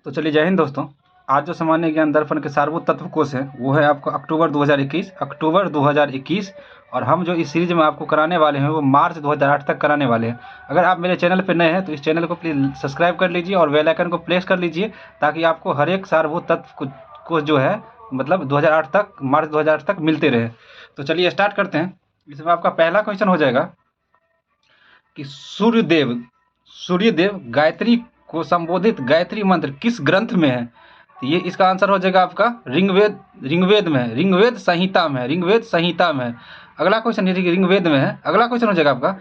तो चलिए जय हिंद दोस्तों। आज जो सामान्य ज्ञान दर्पण के सारभूत तत्व कोश है वो है आपको अक्टूबर 2021 और हम जो इस सीरीज में आपको कराने वाले हैं वो मार्च 2008 तक कराने वाले हैं। अगर आप मेरे चैनल पर नए हैं तो इस चैनल को प्लीज़ सब्सक्राइब कर लीजिए और बेल आइकन को प्रेस कर लीजिए ताकि आपको हर एक सारभूत तत्व को जो है मतलब 2008 तक मार्च 2008 तक मिलते रहे। तो चलिए स्टार्ट करते हैं। इसमें आपका पहला क्वेश्चन हो जाएगा कि सूर्यदेव गायत्री को संबोधित गायत्री मंत्र किस ग्रंथ में है। तो ये इसका आंसर हो जाएगा आपका ऋग्वेद में है, ऋग्वेद संहिता में है। अगला क्वेश्चन ऋग्वेद में है। अगला क्वेश्चन हो जाएगा आपका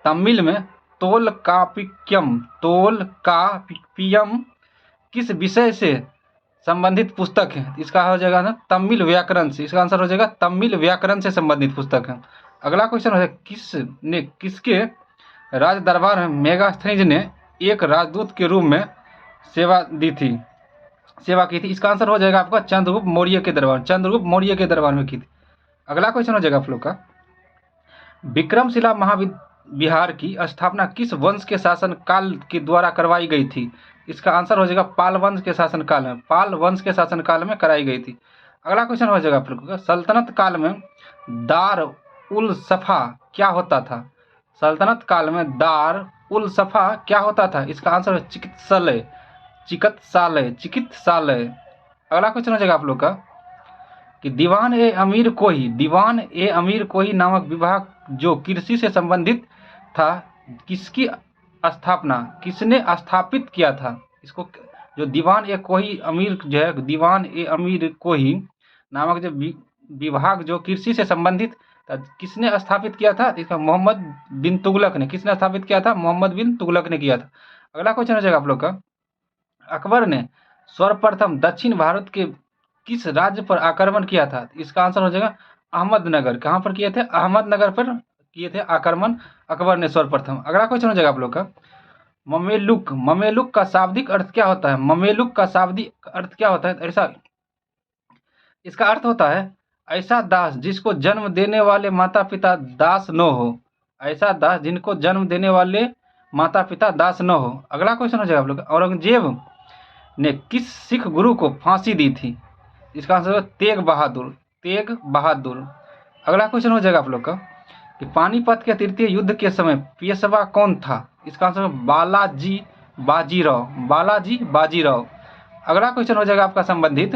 तमिल में तोलकाप्पियम किस विषय से संबंधित पुस्तक है। इसका हो जाएगा ना तमिल व्याकरण से। इसका आंसर हो जाएगा तमिल व्याकरण से संबंधित पुस्तक है। अगला क्वेश्चन हो जाएगा किसके राज दरबार में मेगास्थनीज ने एक राजदूत के रूप में सेवा की थी। इसका आंसर हो जाएगा आपका चंद्रगुप्त मौर्य के दरबार में की थी। अगला क्वेश्चन हो जाएगा आप लोग का विक्रमशिला महाविहार की स्थापना किस वंश के शासन काल के द्वारा करवाई गई थी। इसका आंसर हो जाएगा पाल वंश के शासन काल में कराई गई थी। अगला क्वेश्चन हो जाएगा आप लोगों का सल्तनत काल में दार उल सफा क्या होता था। इसका आंसर है चिकित्सालय। अगला क्वेश्चन हो जाएगा आप लोग का कि दीवान ए अमीर कोही नामक विभाग जो कृषि से संबंधित था किसने स्थापित किया था। इसको जो दीवान ए अमीर कोही नामक जो विभाग जो कृषि से संबंधित था किसने स्थापित किया था। इसका मोहम्मद बिन तुगलक ने किया था। अगला क्वेश्चन हो जाएगा आप लोग का अकबर ने सर्वप्रथम दक्षिण भारत के किस राज्य पर आक्रमण किया था। इसका आंसर हो जाएगा अहमदनगर। कहाँ पर किए थे? अहमदनगर पर किए थे आक्रमण अकबर ने सर्वप्रथम। अगला क्वेश्चन हो जाएगा आप लोग का ममेलुक का शाब्दिक अर्थ क्या होता है। ऐसा इसका अर्थ होता है ऐसा दास जिसको जन्म देने वाले माता पिता दास न हो। अगला क्वेश्चन हो जाएगा आप लोग औरंगजेब ने किस सिख गुरु को फांसी दी थी। इसका आंसर है तेग बहादुर। अगला क्वेश्चन हो जाएगा आप लोग का कि पानीपत के तृतीय युद्ध के समय पेशवा कौन था। इसका आंसर है बालाजी बाजीराव। अगला क्वेश्चन हो जाएगा आपका संबंधित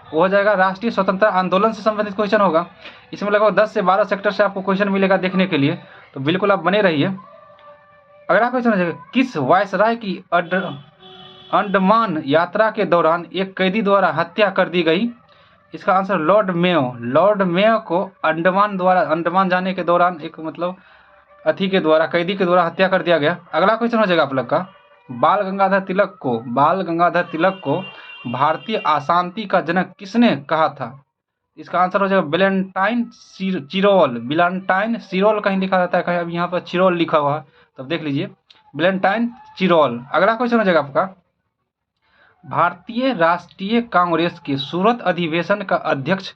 वो हो जाएगा राष्ट्रीय स्वतंत्रता आंदोलन से संबंधित क्वेश्चन होगा। इसमें लगभग 10 से 12 सेक्टर से आपको क्वेश्चन मिलेगा देखने के लिए, तो बिल्कुल आप बने रहिए। अगला क्वेश्चन हो जाएगा किस वायसराय की अंडमान यात्रा के दौरान एक कैदी द्वारा हत्या कर दी गई। इसका आंसर लॉर्ड मेयो को अंडमान जाने के दौरान एक मतलब कैदी के द्वारा हत्या कर दिया गया। अगला क्वेश्चन हो जाएगा आप लोग का बाल गंगाधर तिलक को भारतीय अशांति का जनक किसने कहा था। इसका आंसर हो जाएगा वैलेंटाइन सिरोल कहीं लिखा रहता है, कहीं अब यहाँ पर चिरोल लिखा हुआ है, तब देख लीजिए वैलेंटाइन चिरोल। अगला क्वेश्चन हो जाएगा आपका भारतीय राष्ट्रीय कांग्रेस के सूरत अधिवेशन का अध्यक्ष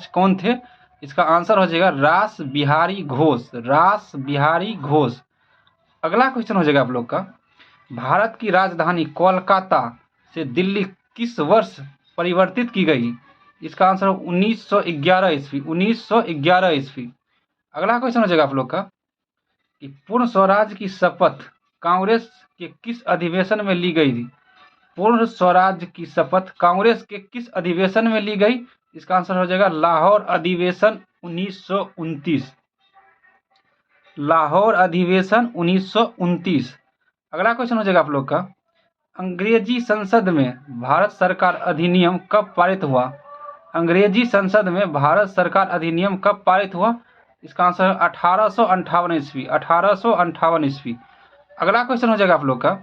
कौन थे। इसका आंसर हो जाएगा रास बिहारी घोष। अगला क्वेश्चन हो जाएगा आप लोग का भारत की राजधानी कोलकाता से दिल्ली किस वर्ष परिवर्तित की गई। इसका आंसर 1911 ईस्वी। अगला क्वेश्चन हो जाएगा आप लोग का कि पूर्ण स्वराज की शपथ कांग्रेस के किस अधिवेशन में ली गई थी। इसका आंसर हो जाएगा लाहौर अधिवेशन 1929। अगला क्वेश्चन हो जाएगा आप लोग का अंग्रेजी संसद में भारत सरकार अधिनियम कब पारित हुआ। इसका आंसर है 1858 ईस्वी। अगला क्वेश्चन हो जाएगा आप लोग का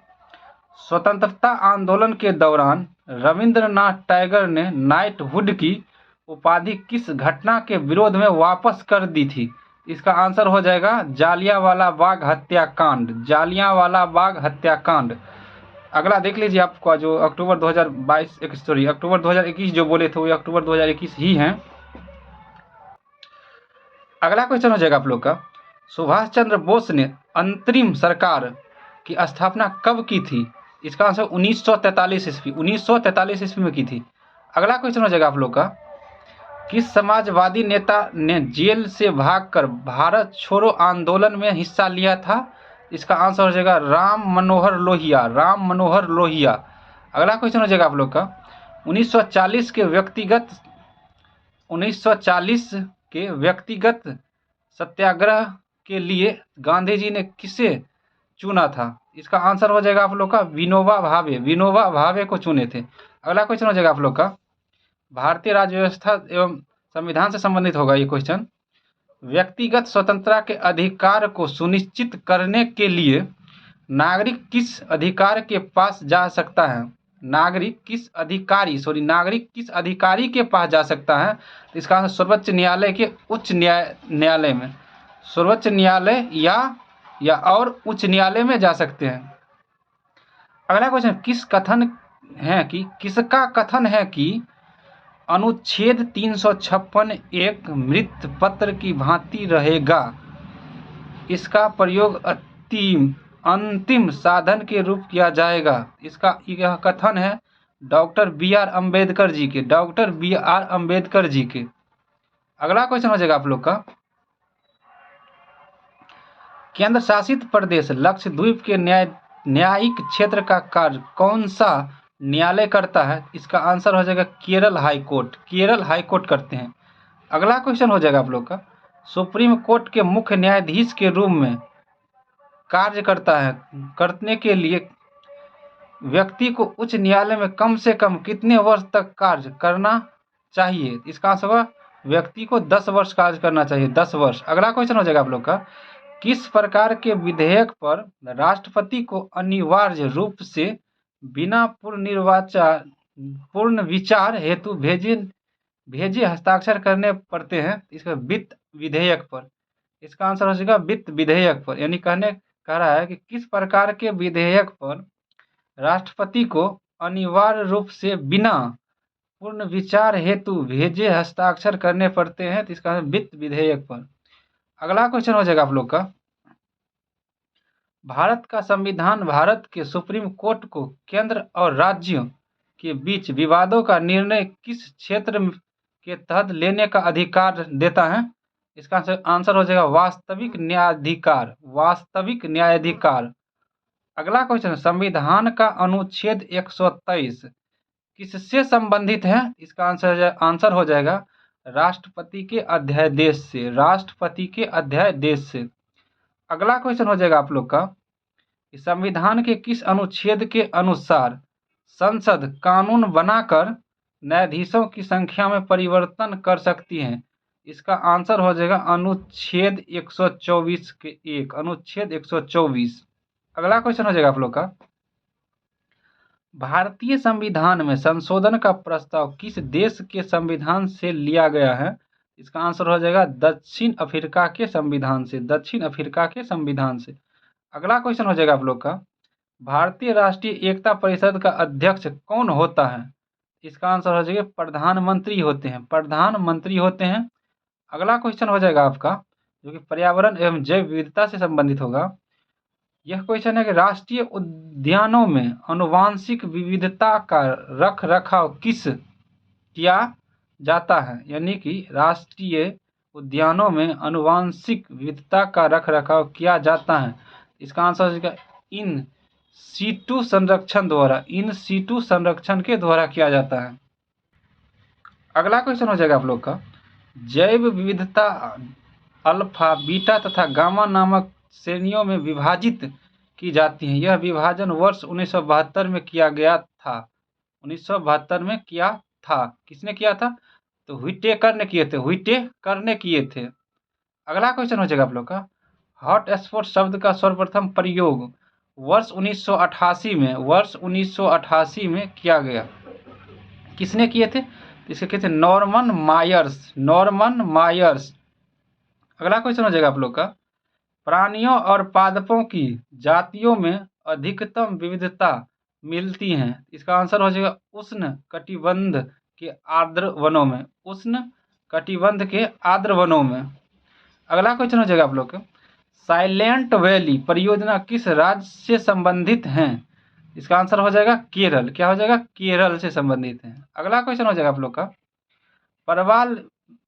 स्वतंत्रता आंदोलन के दौरान रविंद्रनाथ टैगोर ने नाइटहुड की उपाधि किस घटना के विरोध में वापस कर दी थी। इसका आंसर हो जाएगा जालियांवाला बाग हत्याकांड। अगला देख लीजिए आपका जो अक्टूबर 2021 जो बोले थे वो अक्टूबर 2021 ही हैं। अगला क्वेश्चन हो जाएगा आप लोग का सुभाष चंद्र बोस ने अंतरिम सरकार की स्थापना कब की थी? इसका आंसर 1943 ईस्वी, 1943 ईस्वी में की थी। अगला क्वेश्चन हो जाएगा आप लोग का, किस समाजवादी नेता ने जेल से भागकर भारत छोड़ो आंदोलन में हिस्सा लिया था? इसका आंसर हो जाएगा राम मनोहर लोहिया, राम मनोहर लोहिया। अगला क्वेश्चन हो जाएगा आप लोग का, 1940 के व्यक्तिगत सत्याग्रह के लिए गांधी जी ने किसे चुना था? इसका आंसर हो जाएगा आप लोग का विनोबा भावे, विनोबा भावे को चुने थे। अगला क्वेश्चन हो जाएगा आप लोग का, भारतीय राज्य व्यवस्था एवं संविधान से संबंधित होगा ये क्वेश्चन। व्यक्तिगत स्वतंत्रता के अधिकार को सुनिश्चित करने के लिए नागरिक किस अधिकार के पास जा सकता है? नागरिक किस अधिकारी के पास जा सकता है? तो इसका आंसर सर्वोच्च न्यायालय के उच्च न्यायालय में, सर्वोच्च न्यायालय या और उच्च न्यायालय में जा सकते हैं। अगला क्वेश्चन, किसका कथन है कि अनुच्छेद 356 एक मृत पत्र की भांति रहेगा? इसका प्रयोग अंतिम साधन के रूप किया जाएगा। इसका यह कथन है doctor B are Ambedkar ji के, doctor B are Ambedkar ji के। अगला क्वेश्चन हो जाएगा आप लोग का, केंद्र शासित प्रदेश लक्षद्वीप के न्यायिक क्षेत्र का कार्य कौन सा न्यायालय करता है? इसका आंसर हो जाएगा Kerala high court, Kerala high court करते हैं। अगला क्वेश्चन हो जाएगा आप लोग का, सुप्रीम कोर्ट के मुख्य न्यायाधीश के रूप में कार्य करने के लिए व्यक्ति को उच्च न्यायालय में कम से कम कितने वर्ष तक कार्य करना चाहिए? इसका आंसर होगा व्यक्ति को 10 वर्ष कार्य करना चाहिए, 10 वर्ष। अगला क्वेश्चन हो जाएगा आप लोग का, किस प्रकार के विधेयक पर राष्ट्रपति को अनिवार्य रूप से बिना पूर्ण विचार हेतु भेजे हस्ताक्षर करने पड़ते हैं? इसका वित्त विधेयक पर। इसका आंसर हो जाएगा वित्त विधेयक पर, यानी कह रहा है कि किस प्रकार के विधेयक पर राष्ट्रपति को अनिवार्य रूप से बिना पूर्ण विचार हेतु भेजे हस्ताक्षर करने पड़ते हैं? तो इसका वित्त विधेयक पर। अगला क्वेश्चन हो जाएगा आप लोग का, भारत का संविधान भारत के सुप्रीम कोर्ट को केंद्र और राज्यों के बीच विवादों का निर्णय किस क्षेत्र के तहत लेने का अधिकार देता है? इसका आंसर हो जाएगा वास्तविक न्यायाधिकार, वास्तविक न्यायाधिकार। अगला क्वेश्चन, संविधान का अनुच्छेद 123 किससे संबंधित है? इसका आंसर हो जाएगा राष्ट्रपति के अध्यादेश से, राष्ट्रपति के अध्यादेश से। अगला क्वेश्चन हो जाएगा आप लोग का, संविधान के किस अनुच्छेद के अनुसार संसद कानून बनाकर न्यायाधीशों की संख्या में परिवर्तन कर सकती है? इसका आंसर हो जाएगा अनुच्छेद 124 के 1, अनुच्छेद 124। अगला क्वेश्चन हो जाएगा आप लोग का, भारतीय संविधान में संशोधन का प्रस्ताव किस देश के संविधान से लिया गया है? इसका आंसर हो जाएगा दक्षिण अफ्रीका के संविधान से, दक्षिण अफ्रीका के संविधान से। अगला क्वेश्चन हो जाएगा आप लोग का, भारतीय राष्ट्रीय एकता परिषद का अध्यक्ष कौन होता है? इसका आंसर हो जाएगा प्रधानमंत्री होते हैं, प्रधानमंत्री होते हैं। अगला क्वेश्चन हो जाएगा आपका, जो कि पर्यावरण एवं जैव विविधता से संबंधित होगा। यह क्वेश्चन है कि राष्ट्रीय उद्यानों में आनुवांशिक विविधता का रख रखाव किया जाता है? यानी कि राष्ट्रीय उद्यानों में आनुवांशिक विविधता का रख रखाव किया जाता है। इसका आंसर है इन सीटू संरक्षण द्वारा, इन सीटू संरक्षण के द्वारा किया जाता है। अगला क्वेश्चन हो जाएगा आप लोग का, जैव विविधता अल्फा, बीटा तथा गामा नामक श्रेणियों में विभाजित की जाती है। यह विभाजन वर्ष 1972 में किया गया था, 1972 में किया था। किसने किया था? तो व्हिटेकर ने किए थे, व्हिटेकर ने किए थे। अगला क्वेश्चन हो जाएगा आप लोग का, हॉटस्पॉट शब्द का सर्वप्रथम प्रयोग वर्ष 1988 में किया गया। किसने किए थे? इसके कहते हैं नॉर्मन मायर्स, नॉर्मन मायर्स। अगला क्वेश्चन हो जाएगा आप लोग का, प्राणियों और पादपों की जातियों में अधिकतम विविधता मिलती हैं। इसका आंसर हो जाएगा उष्ण कटिबंध के आर्द्र वनों में, उष्ण कटिबंध के आर्द्र वनों में। अगला क्वेश्चन हो जाएगा आप लोग का, साइलेंट वैली परियोजना किस राज्य से संबंधित हैं? इसका आंसर हो जाएगा केरल। क्या हो जाएगा? केरल से संबंधित है। अगला क्वेश्चन हो जाएगा आप लोग का, परवाल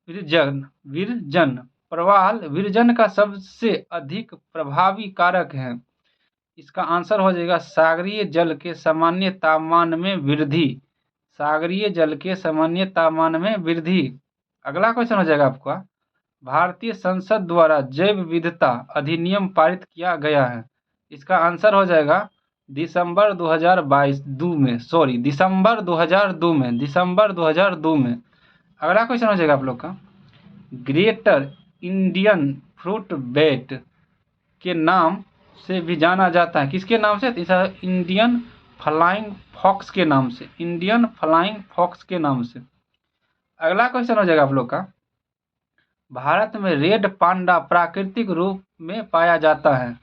विरजन परवाल विरजन का सबसे अधिक प्रभावी कारक है। इसका आंसर हो जाएगा सागरीय जल के सामान्य तापमान में वृद्धि। सागरीय जल के सामान्य तापमान में वृद्धि। अगला क्वेश्चन हो जाएगा आपका, भारतीय संसद द्वारा जैव विविधता अधिनियम पारित किया गया है। इसका आंसर हो जाएगा दिसंबर 2022 में, सॉरी दिसंबर 2002 में, दिसंबर 2002 में। अगला क्वेश्चन हो जाएगा आप लोग का, ग्रेटर इंडियन फ्रूट बैट के नाम से भी जाना जाता है। किसके नाम से? इंडियन फ्लाइंग फॉक्स के नाम से, इंडियन फ्लाइंग फॉक्स के नाम से। अगला क्वेश्चन हो जाएगा आप लोग का, भारत में रेड पांडा प्राकृतिक रूप में पाया जाता है।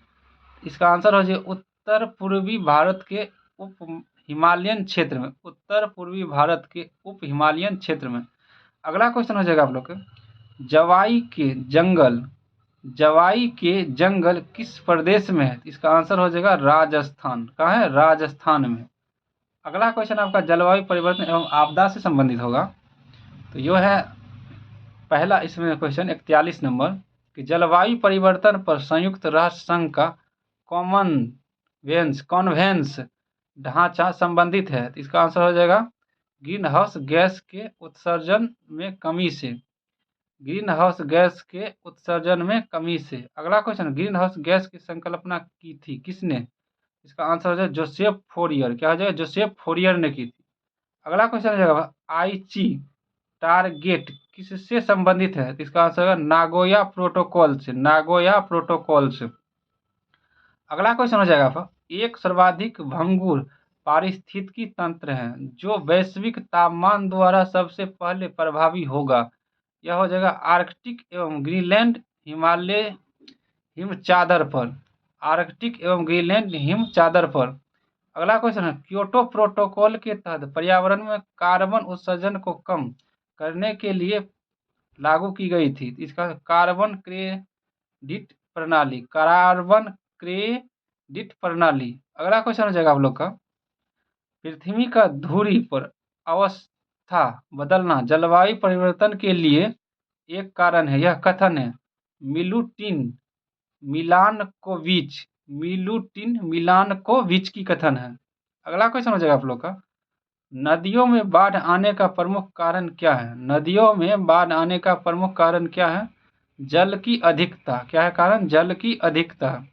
इसका आंसर हो जाएगा उत्तर पूर्वी भारत के उप हिमालयन क्षेत्र में, उत्तर पूर्वी भारत के उप हिमालयन क्षेत्र में। अगला क्वेश्चन हो जाएगा आप लोग का, जवाई के जंगल किस प्रदेश में है? इसका आंसर हो जाएगा राजस्थान। कहाँ है? राजस्थान में। अगला क्वेश्चन आपका जलवायु परिवर्तन एवं आपदा से संबंधित होगा। तो यो है पहला इसमें क्वेश्चन 41 नंबर कि जलवायु परिवर्तन पर संयुक्त राष्ट्र संघ का कॉन्वेंस ढांचा संबंधित है। तो इसका आंसर हो जाएगा ग्रीन हाउस गैस के उत्सर्जन में कमी से, ग्रीन हाउस गैस के उत्सर्जन में कमी से। अगला क्वेश्चन, ग्रीन हाउस गैस की संकल्पना की थी किसने? इसका आंसर हो जाएगा जोसेफ फोरियर। क्या हो जाएगा? जोसेफ फोरियर ने की थी। अगला क्वेश्चन हो जाएगा आईची टारगेट किससे संबंधित है? इसका आंसर होगा नागोया प्रोटोकॉल से, नागोया प्रोटोकॉल से। अगला क्वेश्चन हो जाएगा आपका, एक सर्वाधिक भंगुर पारिस्थितिकी तंत्र है जो वैश्विक तापमान द्वारा सबसे पहले प्रभावी होगा। यह हो जाएगा आर्कटिक एवं ग्रीनलैंड हिमालय हिम चादर पर, आर्कटिक एवं ग्रीनलैंड हिम चादर पर। अगला क्वेश्चन है, क्योटो प्रोटोकॉल के तहत पर्यावरण में कार्बन उत्सर्जन को कम करने के लिए लागू की गई थी। इसका कार्बन क्रेडिट प्रणाली, कार्बन क्रेडिट प्रणाली। अगला क्वेश्चन हो जाएगा आप लोग का, पृथ्वी का धुरी पर अवस्था बदलना जलवायु परिवर्तन के लिए एक कारण है। यह कथन है मिलुटिन मिलानकोविच की कथन है। अगला क्वेश्चन हो जाएगा आप लोग का, नदियों में बाढ़ आने का प्रमुख कारण क्या है? नदियों में बाढ़ आने का प्रमुख कारण क्या है? जल की अधिकता। क्या है कारण? जल की अधिकता।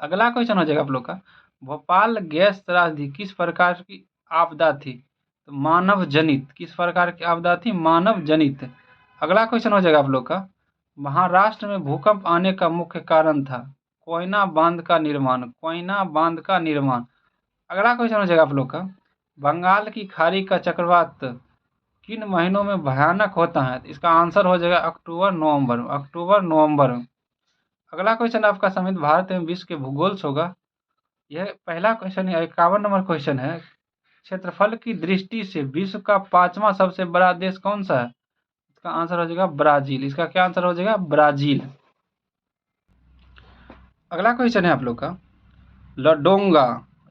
अगला क्वेश्चन हो जाएगा आप लोग का, भोपाल गैस त्रासदी किस प्रकार की आपदा थी? तो मानव जनित। किस प्रकार की आपदा थी? मानव जनित। अगला क्वेश्चन हो जाएगा आप लोग का, महाराष्ट्र में भूकंप आने का मुख्य कारण था कोयना बांध का निर्माण, कोयना बांध का निर्माण। अगला क्वेश्चन हो जाएगा आप लोग का, बंगाल की खाड़ी का चक्रवात किन महीनों में भयानक होता है? इसका आंसर हो जाएगा अक्टूबर नवंबर, अक्टूबर नवंबर। अगला क्वेश्चन आपका समित भारत एवं विश्व के भूगोल से होगा। यह पहला क्वेश्चन है, 51 नंबर क्वेश्चन है, क्षेत्रफल की दृष्टि से विश्व का 5वां सबसे बड़ा देश कौन सा है? इसका आंसर हो जाएगा ब्राजील। इसका क्या आंसर हो जाएगा? ब्राजील। अगला क्वेश्चन है आप लोग का,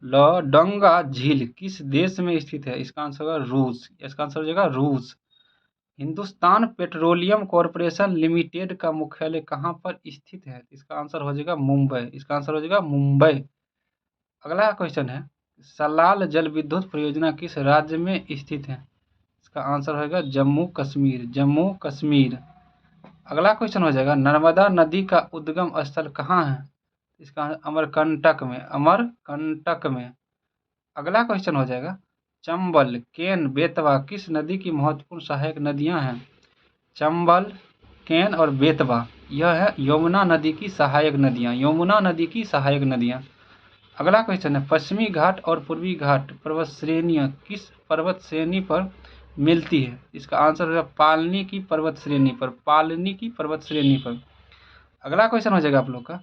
लडोंगा झील किस देश में स्थित है? इसका आंसर होगा रूस। इसका आंसर हो जाएगा रूस। हिंदुस्तान पेट्रोलियम कॉर्पोरेशन लिमिटेड का मुख्यालय कहाँ पर स्थित है? इसका आंसर हो जाएगा मुंबई। इसका आंसर हो जाएगा मुंबई। अगला क्वेश्चन है, सलाल जल विद्युत परियोजना किस राज्य में स्थित है? इसका आंसर होगा जम्मू कश्मीर, जम्मू कश्मीर। अगला क्वेश्चन हो जाएगा, नर्मदा नदी का उद्गम स्थल कहाँ है? इसका अमरकंटक में, अमरकंटक में। अगला क्वेश्चन हो जाएगा, चंबल, केन, बेतवा किस नदी की महत्वपूर्ण सहायक नदियां हैं? चंबल, केन और बेतवा यह है यमुना नदी की सहायक नदियां, यमुना नदी की सहायक नदियां। अगला क्वेश्चन है, पश्चिमी घाट और पूर्वी घाट पर्वत श्रेणियां किस पर्वत श्रेणी पर मिलती है? इसका आंसर है पालनी की पर्वत श्रेणी पर, पालनी की पर्वत श्रेणी पर। अगला क्वेश्चन हो जाएगा आप लोग का,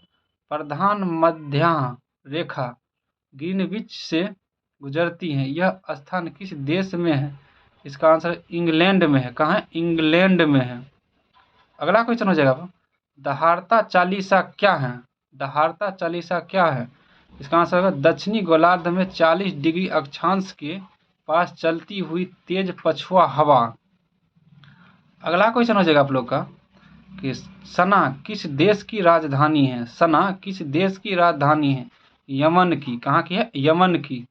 प्रधान मध्य रेखा ग्रीनविच से गुजरती है, यह स्थान किस देश में है? इसका आंसर इंग्लैंड में है। कहाँ है? इंग्लैंड में है। अगला क्वेश्चन हो जाएगा, दहाड़ता चालीसा क्या है? दहाड़ता चालीसा क्या है? इसका आंसर होगा दक्षिणी गोलार्ध में 40 डिग्री अक्षांश के पास चलती हुई तेज पछुआ हवा। अगला क्वेश्चन हो जाएगा आप लोग का कि सना किस देश की राजधानी है? सना किस देश की राजधानी है? यमन की। कहाँ की है? यमन की।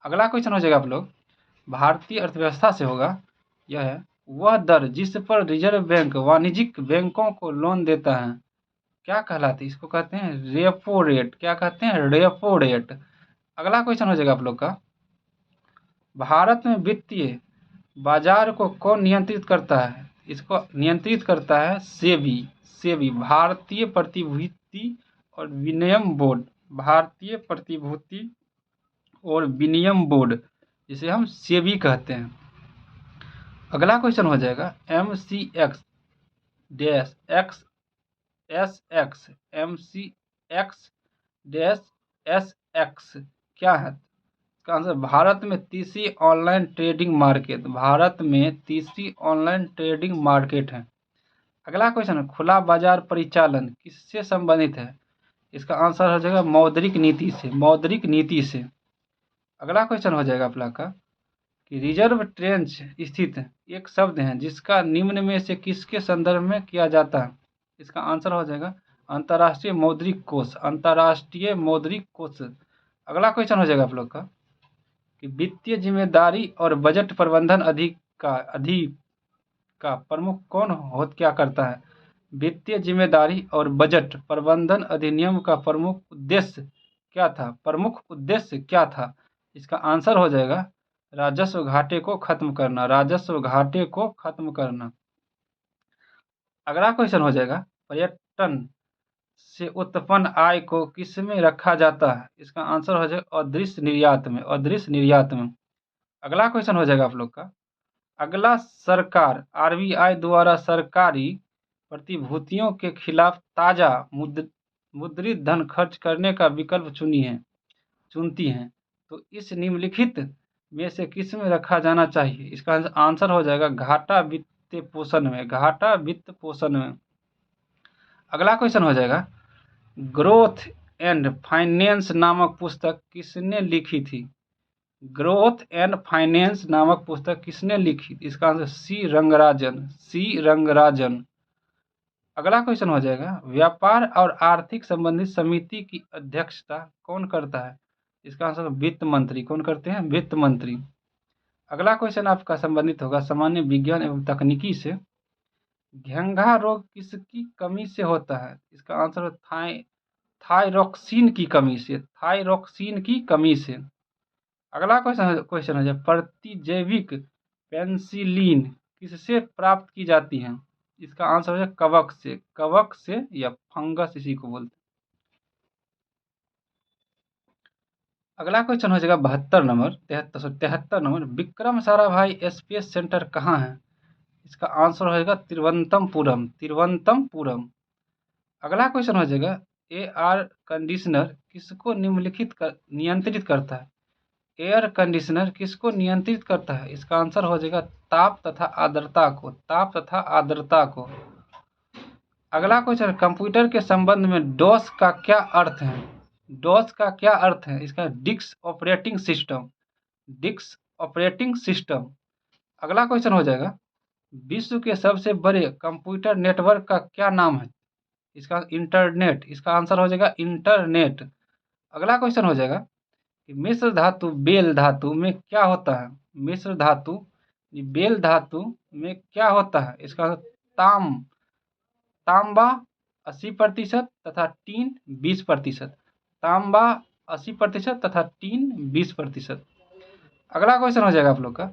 अगला क्वेश्चन हो जाएगा आप लोग भारतीय अर्थव्यवस्था से होगा। यह है वह दर जिस पर रिजर्व बैंक वाणिज्यिक बैंकों को लोन देता है क्या कहलाती है? इसको कहते हैं रेपो रेट। क्या कहते हैं? Repo rate. अगला क्वेश्चन हो जाएगा आप लोग का भारत में वित्तीय बाजार को कौन नियंत्रित करता है? इसको नियंत्रित करता है सेबी। सेबी भारतीय प्रतिभूति और विनिमय बोर्ड। भारतीय प्रतिभूति और विनिमय बोर्ड जिसे हम सेबी कहते हैं। अगला क्वेश्चन हो जाएगा M C X dash X S X. M C X dash S X क्या है? इसका आंसर भारत में तीसरी ऑनलाइन ट्रेडिंग मार्केट। भारत में तीसरी ऑनलाइन ट्रेडिंग मार्केट है। अगला क्वेश्चन है खुला बाजार परिचालन किससे संबंधित है? इसका आंसर हो जाएगा मौद्रिक नीति से। मौद्रिक नीति से। अगला क्वेश्चन हो जाएगा आप लोग का कि रिजर्व ट्रेंच स्थित एक शब्द है जिसका निम्न में से किसके संदर्भ में किया जाता है? इसका आंसर हो जाएगा अंतर्राष्ट्रीय मौद्रिक कोष। अंतर्राष्ट्रीय मौद्रिक कोष। अगला क्वेश्चन हो जाएगा आप लोग का कि वित्तीय जिम्मेदारी और बजट प्रबंधन अधिक का प्रमुख कौन हो क्या करता है? वित्तीय जिम्मेदारी और बजट प्रबंधन अधिनियम का प्रमुख उद्देश्य क्या था? प्रमुख उद्देश्य क्या था? इसका आंसर हो जाएगा राजस्व घाटे को खत्म करना। राजस्व घाटे को खत्म करना। अगला क्वेश्चन हो जाएगा पर्यटन से उत्पन्न आय को किस में रखा जाता है? इसका आंसर हो जाएगा अदृश्य निर्यात में। अदृश्य निर्यात में। अगला क्वेश्चन हो जाएगा आप लोग का अगला सरकार आरबीआई द्वारा सरकारी प्रतिभूतियों के खिलाफ ताजा मुद्रित धन खर्च करने का विकल्प चुनती हैं तो इस निम्नलिखित में से किस में रखा जाना चाहिए? इसका आंसर हो जाएगा घाटा वित्त पोषण में। घाटा वित्त पोषण में। अगला क्वेश्चन हो जाएगा ग्रोथ एंड फाइनेंस नामक पुस्तक किसने लिखी थी? ग्रोथ एंड फाइनेंस नामक पुस्तक किसने लिखी? इसका आंसर सी रंगराजन। सी रंगराजन। अगला क्वेश्चन हो जाएगा व्यापार और आर्थिक संबंधित समिति की अध्यक्षता कौन करता है? इसका आंसर वित्त मंत्री। कौन करते हैं? वित्त मंत्री। अगला क्वेश्चन आपका संबंधित होगा सामान्य विज्ञान एवं तकनीकी से। घेंघा रोग किसकी कमी से होता है? इसका आंसर थायरोक्सिन की कमी से। थायरोक्सिन की कमी से। अगला क्वेश्चन है प्रतिजैविक पेनिसिलिन किससे प्राप्त की जाती है? इसका आंसर है कवक से। कवक से या फंगस इसी को बोलते हैं। अगला क्वेश्चन हो जाएगा 72 number 73 number Vikram Sarabhai space centre कहाँ है? इसका आंसर हो जाएगा तिरुवनंतपुरम। तिरुवनंतपुरम। अगला क्वेश्चन हो जाएगा एयर कंडीशनर किसको नियंत्रित करता है? एयर कंडीशनर किसको नियंत्रित करता है? इसका आंसर हो जाएगा ताप तथा आर्द्रता को। ताप तथा आर्द्रता को। अगला क्वेश्चन कंप्यूटर के संबंध में डॉस का क्या अर्थ है? डॉस का क्या अर्थ है? इसका disk operating system. Disk operating system. अगला क्वेश्चन हो जाएगा विश्व के सबसे बड़े कंप्यूटर नेटवर्क का क्या नाम है? इसका इंटरनेट। इसका आंसर हो जाएगा इंटरनेट। अगला क्वेश्चन हो जाएगा कि मिश्र धातु बेल धातु में क्या होता है? मिश्र धातु बेल धातु में क्या होता है? इसका तांबा 80% तथा टीन 20%। तांबा 80% तथा टीन 20%। अगला क्वेश्चन हो जाएगा आप लोग का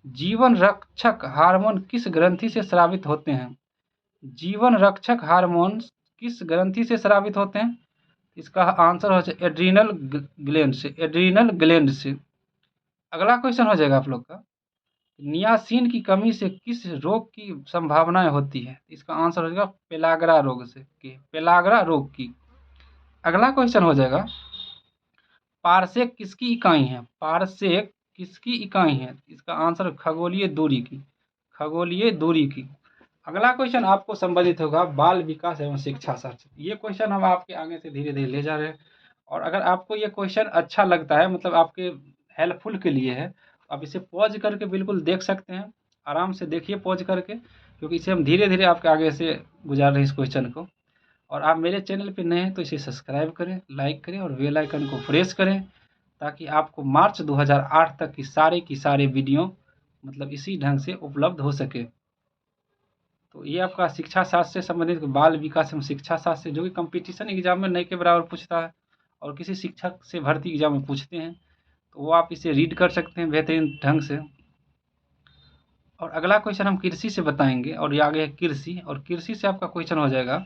जीवन रक्षक हार्मोन किस ग्रंथि से स्रावित होते हैं? जीवन रक्षक हार्मोन किस ग्रंथि से स्रावित होते हैं? इसका आंसर हो जाएगा एड्रीनल ग्लैंड से। एड्रीनल ग्लैंड से। अगला क्वेश्चन हो जाएगा आप लोग का नियासिन की कमी से किस रोग की संभावनाएं होती है? इसका आंसर हो जाएगा पेलाग्रा रोग से। पेलाग्रा रोग की। अगला क्वेश्चन हो जाएगा पारसेक किसकी इकाई है? पारसेक किसकी इकाई है? इसका आंसर खगोलीय दूरी की। खगोलीय दूरी की। अगला क्वेश्चन आपको संबंधित होगा बाल विकास एवं शिक्षा शास्त्र। ये क्वेश्चन हम आपके आगे से धीरे धीरे ले जा रहे हैं, और अगर आपको ये क्वेश्चन अच्छा लगता है, मतलब आपके हेल्पफुल के लिए है, तो आप इसे पॉज करके बिल्कुल देख सकते हैं। आराम से देखिए पॉज करके, क्योंकि इसे हम धीरे धीरे आपके आगे से गुजार रहे हैं इस क्वेश्चन को। और आप मेरे चैनल पर नए हैं तो इसे सब्सक्राइब करें, लाइक करें और बेल आइकन को प्रेस करें, ताकि आपको मार्च 2008 तक की सारे वीडियो मतलब इसी ढंग से उपलब्ध हो सके। तो ये आपका शिक्षा शास्त्र से संबंधित बाल विकास एवं शिक्षा शास्त्र से, जो कि कंपटीशन एग्जाम में नहीं के बराबर पूछता है और किसी शिक्षक से भर्ती एग्जाम में पूछते हैं, तो वो आप इसे रीड कर सकते हैं बेहतरीन ढंग से। और अगला क्वेश्चन हम कृषि से बताएंगे, और ये आगे है कृषि, और कृषि से आपका क्वेश्चन हो जाएगा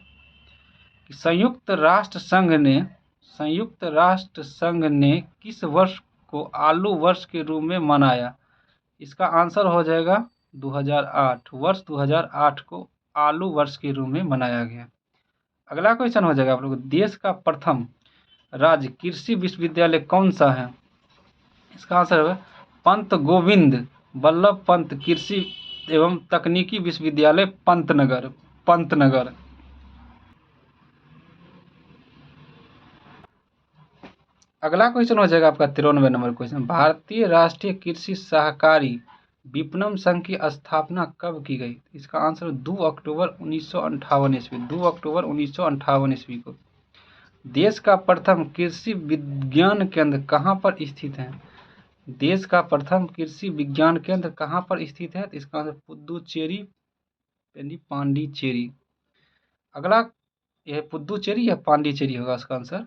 कि संयुक्त राष्ट्र संघ ने किस वर्ष को आलू वर्ष के रूप में मनाया? इसका आंसर हो जाएगा 2008। वर्ष 2008 को आलू वर्ष के रूप में मनाया गया। अगला क्वेश्चन हो जाएगा आप लोग, देश का प्रथम राज्य कृषि विश्वविद्यालय कौन सा है? इसका आंसर है पंत गोविंद बल्लभ पंत कृषि एवं तकनीकी विश्वविद्यालय पंतनगर। अगला क्वेश्चन हो जाएगा आपका 93 नंबर क्वेश्चन, भारतीय राष्ट्रीय कृषि सहकारी विपणन संघ की स्थापना कब की गई? इसका आंसर 2 अक्टूबर 1958 ईस्वी। 2 अक्टूबर 1958 ईस्वी को। देश का प्रथम कृषि विज्ञान केंद्र कहाँ पर स्थित है? देश का प्रथम कृषि विज्ञान केंद्र कहाँ पर स्थित है? इसका आंसर पुदुचेरी पांडिचेरी। अगला यह पुदुचेरी या पांडिचेरी होगा इसका आंसर।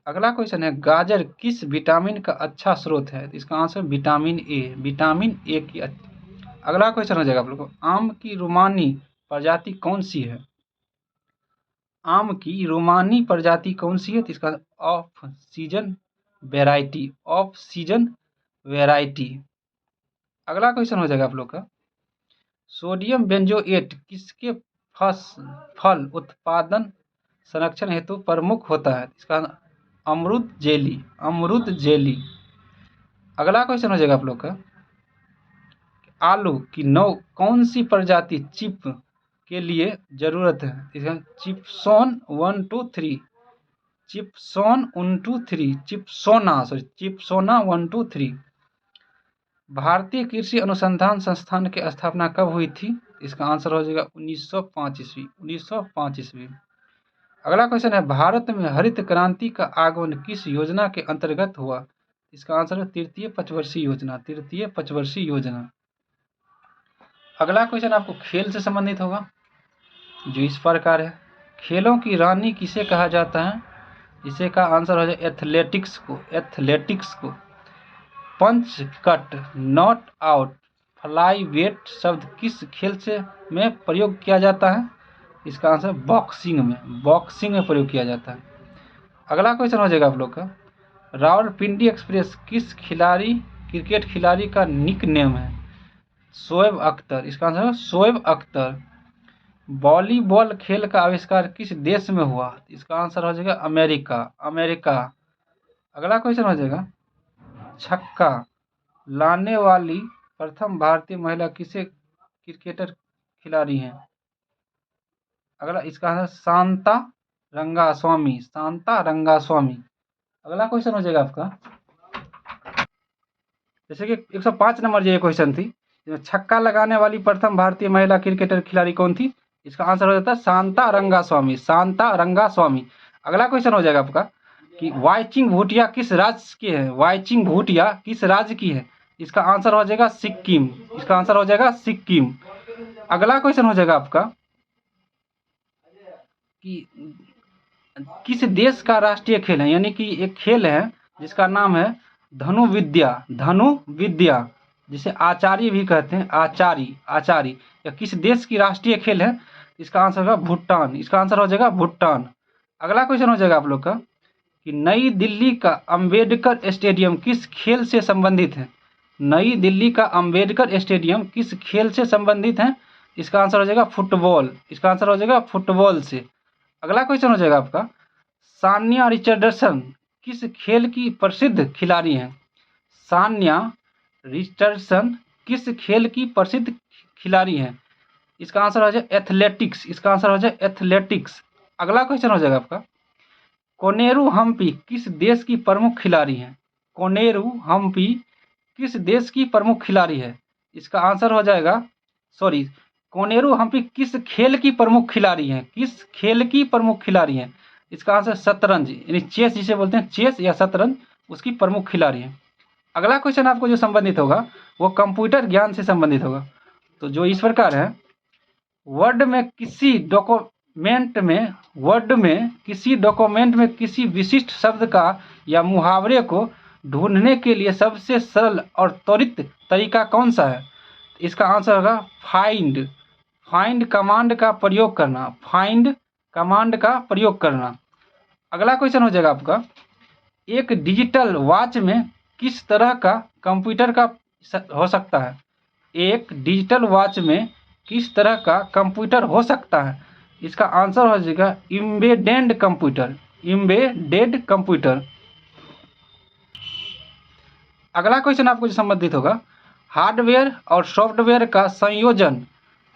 अगला क्वेश्चन है, गाजर किस विटामिन का अच्छा स्रोत है? इसका आंसर विटामिन ए की। अगला क्वेश्चन हो जाएगा आप लोगों को, आम की रोमानी प्रजाति कौन सी है? आम की रोमानी प्रजाति कौन सी है? तो इसका ऑफ सीजन वेराइटी। अगला क्वेश्चन हो जाएगा आप लोग का, सोडियम बेंजोएट किसके फल उत्पादन संरक्षण हेतु प्रमुख होता है? इसका अमरूद जेली। अगला क्वेश्चन हो जाएगा आप लोग का, आलू की कौन सी प्रजाति चिप के लिए जरूरत है? इसका चिपसोना 1 2 3। भारतीय कृषि अनुसंधान संस्थान की स्थापना कब हुई थी? इसका आंसर हो जाएगा 1905 ईस्वी। अगला क्वेश्चन है, भारत में हरित क्रांति का आगमन किस योजना के अंतर्गत हुआ? इसका आंसर है तृतीय पंचवर्षीय योजना। अगला क्वेश्चन आपको खेल से संबंधित होगा, जो इस प्रकार है, खेलों की रानी किसे कहा जाता है? इसे का आंसर हो जाए एथलेटिक्स को। Punch cut, not out, flyweight शब्द किस खेल से में प्रयोग किया जाता है? इसका आंसर बॉक्सिंग में प्रयोग किया जाता है। अगला क्वेश्चन हो जाएगा आप लोग का, रावलपिंडी एक्सप्रेस किस क्रिकेट खिलाड़ी का निक नेम है? शोएब अख्तर। इसका आंसर है शोएब अख्तर। वॉलीबॉल खेल का आविष्कार किस देश में हुआ? इसका आंसर हो जाएगा अमेरिका। अगला क्वेश्चन हो जाएगा, छक्का लाने वाली प्रथम भारतीय महिला किसे क्रिकेटर खिलाड़ी हैं? अगला इसका आंसर शांता रंगास्वामी। अगला क्वेश्चन हो जाएगा आपका, जैसे कि 105 नंबर ये क्वेश्चन थी, छक्का लगाने वाली प्रथम भारतीय महिला क्रिकेटर खिलाड़ी कौन थी? इसका आंसर हो जाता है शांता रंगास्वामी। अगला क्वेश्चन हो जाएगा आपका कि वाईचिंग भूटिया किस राज्य की है? इसका आंसर हो जाएगा सिक्किम। अगला क्वेश्चन हो जाएगा आपका कि किस देश का राष्ट्रीय खेल है, यानी कि एक खेल है जिसका नाम है धनुविद्या, जिसे आचार्य भी कहते हैं, आचारी। या किस देश की राष्ट्रीय खेल है? इसका आंसर होगा भूटान। इसका आंसर हो जाएगा भूटान। अगला क्वेश्चन हो जाएगा आप लोग का कि नई दिल्ली का अंबेडकर स्टेडियम किस खेल से संबंधित है? नई दिल्ली का अंबेडकर स्टेडियम किस खेल से संबंधित है? इसका आंसर हो जाएगा फुटबॉल से। अगला क्वेश्चन हो जाएगा आपका, सानिया रिचर्डसन किस खेल की प्रसिद्ध खिलाड़ी हैं? सानिया रिचर्डसन किस खेल की प्रसिद्ध खिलाड़ी हैं? इसका आंसर हो जाए एथलेटिक्स, इसका आंसर हो जाए एथलेटिक्स। अगला क्वेश्चन हो जाएगा आपका, कोनेरू हम्पी किस देश की प्रमुख खिलाड़ी हैं? कोनेरू हम्पी किस देश की प्रमुख खिलाड़ी है? इसका आंसर हो जाएगा, सॉरी, कोनेरू हम्पी किस खेल की प्रमुख खिलाड़ी हैं? किस खेल की प्रमुख खिलाड़ी हैं? इसका आंसर शतरंज, यानी चेस जिसे बोलते हैं, चेस या शतरंज, उसकी प्रमुख खिलाड़ी है। अगला क्वेश्चन आपको जो संबंधित होगा वो कंप्यूटर ज्ञान से संबंधित होगा। तो जो इस प्रकार है, वर्ड में किसी डॉक्यूमेंट में किसी विशिष्ट शब्द का या मुहावरे को ढूंढने के लिए सबसे सरल और त्वरित तरीका कौन सा है? इसका आंसर होगा फाइंड। फाइंड कमांड का प्रयोग करना, फाइंड कमांड का प्रयोग करना। अगला क्वेश्चन हो जाएगा आपका, एक डिजिटल वॉच में किस तरह का कंप्यूटर का हो सकता है? एक डिजिटल वॉच में किस तरह का कंप्यूटर हो सकता है? इसका आंसर हो जाएगा एम्बेडेड कंप्यूटर, एम्बेडेड कंप्यूटर। अगला क्वेश्चन आपको जो संबंधित होगा, हार्डवेयर और सॉफ्टवेयर का संयोजन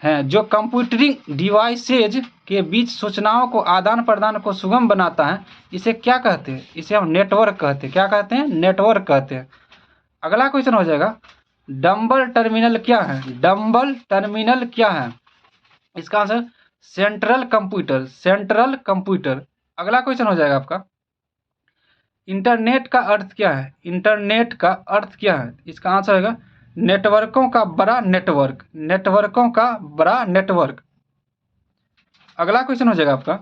है जो कंप्यूटरिंग डिवाइसेज के बीच सूचनाओं को आदान प्रदान को सुगम बनाता है, इसे क्या कहते हैं? इसे हम नेटवर्क कहते हैं। क्या कहते हैं? नेटवर्क कहते हैं। अगला क्वेश्चन हो जाएगा, डम्बल टर्मिनल क्या है? डम्बल टर्मिनल क्या है? इसका answer central computer, central computer. अगला क्वेश्चन हो जाएगा आपका, इंटरनेट का अर्थ क्या है? इंटरनेट का अर्थ क्या है? इसका आंसर होगा नेटवर्कों का बड़ा नेटवर्क, नेटवर्कों का बड़ा नेटवर्क। अगला क्वेश्चन हो जाएगा आपका,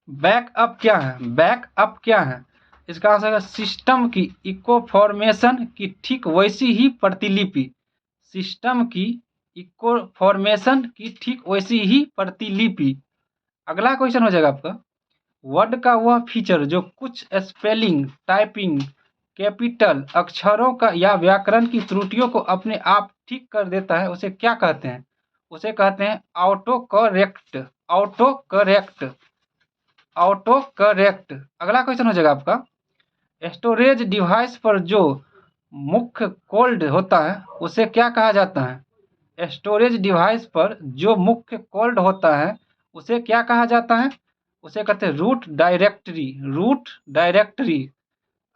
बैकअप क्या है? बैकअप क्या है? इसका आंसर है सिस्टम की इकोफॉर्मेशन की ठीक वैसी ही प्रतिलिपि, सिस्टम की इकोफॉर्मेशन की ठीक वैसी ही प्रतिलिपि। अगला क्वेश्चन हो जाएगा आपका, वर्ड का वह फीचर जो कुछ स्पेलिंग, टाइपिंग, कैपिटल अक्षरों का या व्याकरण की त्रुटियों को अपने आप ठीक कर देता है, उसे क्या कहते हैं? उसे कहते हैं auto correct, auto correct, auto correct. अगला क्वेश्चन हो जाएगा आपका, स्टोरेज डिवाइस पर जो मुख्य कोल्ड होता है उसे क्या कहा जाता है? स्टोरेज डिवाइस पर जो मुख्य कोल्ड होता है उसे क्या कहा जाता है? उसे कहते हैं रूट डायरेक्टरी, रूट डायरेक्टरी।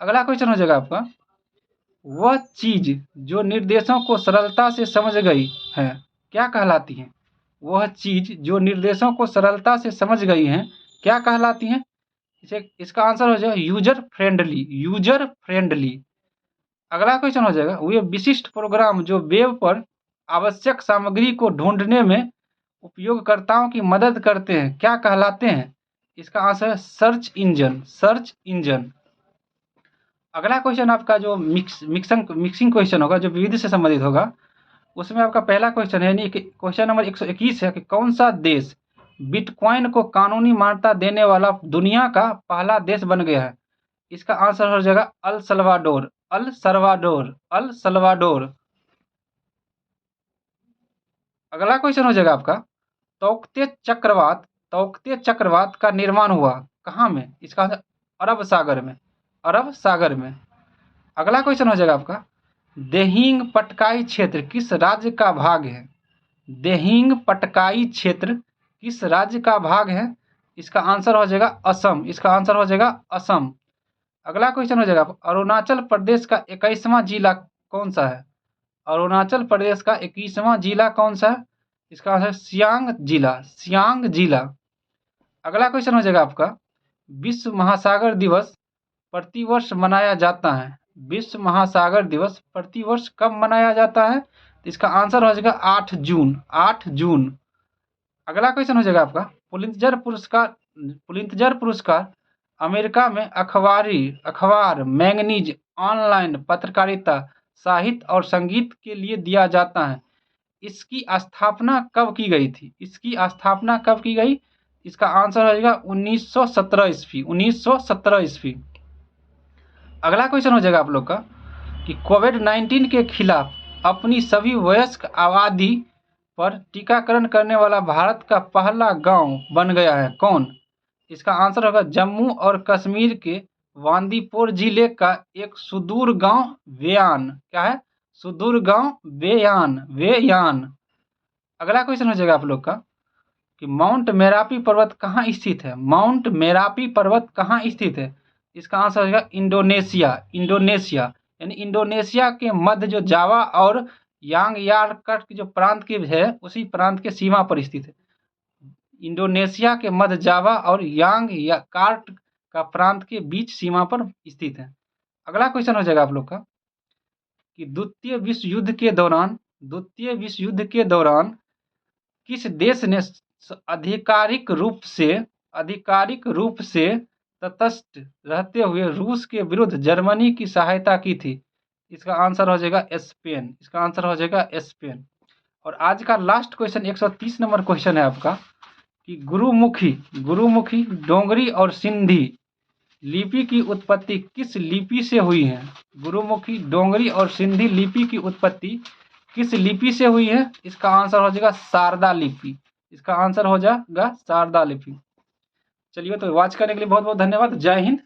अगला क्वेश्चन हो जाएगा आपका, वह चीज जो निर्देशों को सरलता से समझ गई है क्या कहलाती है? वह चीज जो निर्देशों को सरलता से समझ गई है क्या कहलाती है? इसका आंसर हो जाएगा यूजर फ्रेंडली, यूजर फ्रेंडली। अगला क्वेश्चन हो जाएगा, वे विशिष्ट प्रोग्राम जो वेब पर आवश्यक सामग्री को ढूंढने में उपयोगकर्ताओं की मदद करते हैं क्या कहलाते हैं? इसका आंसर है सर्च इंजन, सर्च इंजन। अगला क्वेश्चन आपका जो मिक्सिंग क्वेश्चन होगा, जो विविध से संबंधित होगा, उसमें आपका पहला क्वेश्चन है, यानी कि क्वेश्चन नंबर 121 है कि कौन सा देश बिटकॉइन को कानूनी मान्यता देने वाला दुनिया का पहला देश बन गया है? इसका आंसर हो जाएगा El Salvador, El Salvador, El Salvador. अगला क्वेश्चन हो जाएगा आपका, तौक्ते चक्रवात का निर्माण हुआ कहाँ में? इसका आंसर अरब सागर में, अरब सागर में। अगला क्वेश्चन हो जाएगा आपका, देहिंग पटकाई क्षेत्र किस राज्य का भाग है? देहिंग पटकाई क्षेत्र किस राज्य का भाग है? इसका आंसर हो जाएगा असम, इसका आंसर हो जाएगा असम। अगला क्वेश्चन हो जाएगा, अरुणाचल प्रदेश का 21वां जिला कौन सा है? अरुणाचल प्रदेश का 21वां जिला कौन सा है? इसका आंसर सियांग जिला, सियांग जिला। अगला क्वेश्चन हो जाएगा आपका, विश्व महासागर दिवस प्रतिवर्ष मनाया जाता है, विश्व महासागर दिवस प्रतिवर्ष कब मनाया जाता है? तो इसका आंसर हो जाएगा 8 जून, 8 जून। अगला क्वेश्चन हो जाएगा आपका, पुलित्जर पुरस्कार, पुलित्जर पुरस्कार अमेरिका में अखबार, मैगनीज, ऑनलाइन पत्रकारिता, साहित्य और संगीत के लिए दिया जाता है। इसकी स्थापना कब की गई थी? इसकी स्थापना कब की गई? इसका आंसर हो जाएगा 1917 ईस्वी, 1917 ईस्वी। अगला क्वेश्चन हो जाएगा आप लोग का कि कोविड-19 के खिलाफ अपनी सभी वयस्क आबादी पर टीकाकरण करने वाला भारत का पहला गांव बन गया है कौन? इसका आंसर होगा जम्मू और कश्मीर के बांदीपोर जिले का एक सुदूर गांव वेयान। क्या है? सुदूर गांव वेयान, वेयान। अगला क्वेश्चन हो जाएगा आप लोग का कि माउंट मेरापी पर्वत कहाँ स्थित है। माउंट मेरापी पर्वत कहाँ स्थित है। इसका आंसर हो जाएगा इंडोनेशिया। इंडोनेशिया यानी इंडोनेशिया के मध्य जो जावा और यांगयारकट की जो प्रांत की है, उसी प्रांत के सीमा पर स्थित है। इंडोनेशिया के मध्य जावा और यांगयार्क का प्रांत के बीच सीमा पर स्थित है। अगला क्वेश्चन हो जाएगा आप लोग का कि द्वितीय विश्व युद्ध के दौरान किस देश ने आधिकारिक रूप से तटस्थ रहते हुए रूस के विरुद्ध जर्मनी की सहायता की थी। इसका आंसर हो जाएगा स्पेन। इसका आंसर हो जाएगा स्पेन। और आज का लास्ट क्वेश्चन 130 नंबर क्वेश्चन है आपका कि गुरुमुखी डोंगरी और सिंधी लिपि की उत्पत्ति किस लिपि से हुई है। गुरुमुखी डोंगरी और सिंधी लिपि की उत्पत्ति किस लिपि से हुई है। इसका आंसर हो जाएगा शारदा लिपि। इसका आंसर हो जाएगा शारदा लिपि। चलिए, तो वॉच करने के लिए बहुत बहुत धन्यवाद। जय हिंद।